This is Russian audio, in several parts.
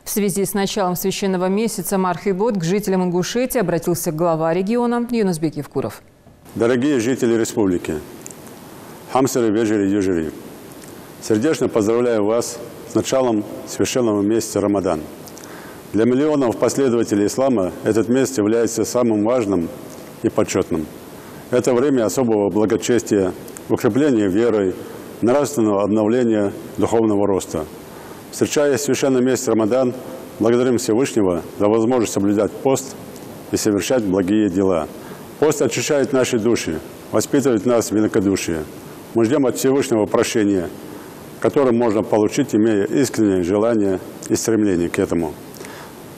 В связи с началом священного месяца Мархибот к жителям Ингушетии обратился глава региона Юнусбек Евкуров. Дорогие жители республики, хамсеры, вежери, южери, сердечно поздравляю вас с началом священного месяца Рамадан. Для миллионов последователей ислама этот месяц является самым важным и почетным. Это время особого благочестия, укрепления веры, нравственного обновления, духовного роста. Встречая священный месяц Рамадан, благодарим Всевышнего за возможность соблюдать пост и совершать благие дела. Пост очищает наши души, воспитывает нас в великодушие. Мы ждем от Всевышнего прощения, которое можно получить, имея искреннее желание и стремление к этому.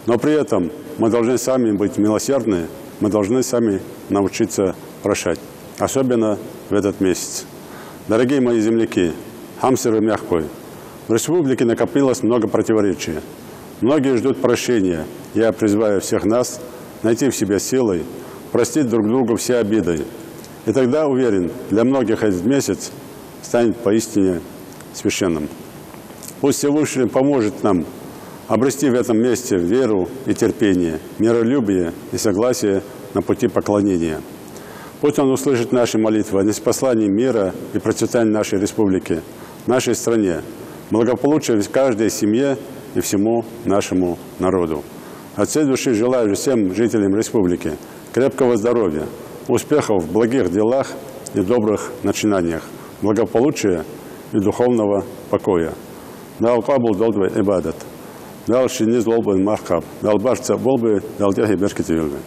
Но при этом мы должны сами быть милосердны, мы должны сами научиться прощать, особенно в этот месяц. Дорогие мои земляки, хамсеры мягкой, в республике накопилось много противоречий. Многие ждут прощения. Я призываю всех нас найти в себе силой, простить друг другу все обиды. И тогда, уверен, для многих этот месяц станет поистине священным. Пусть Всевышний поможет нам обрести в этом месте веру и терпение, миролюбие и согласие на пути поклонения. Пусть Он услышит наши молитвы о ниспослании мира и процветании нашей республики, нашей стране, благополучия в каждой семье и всему нашему народу. От всей души желаю всем жителям республики крепкого здоровья, успехов в благих делах и добрых начинаниях, благополучия и духовного покоя. Дал кабул долбы ибадат, дал шиниз долбы махкаб, дал башца болбы, дал техи беркетивилбы.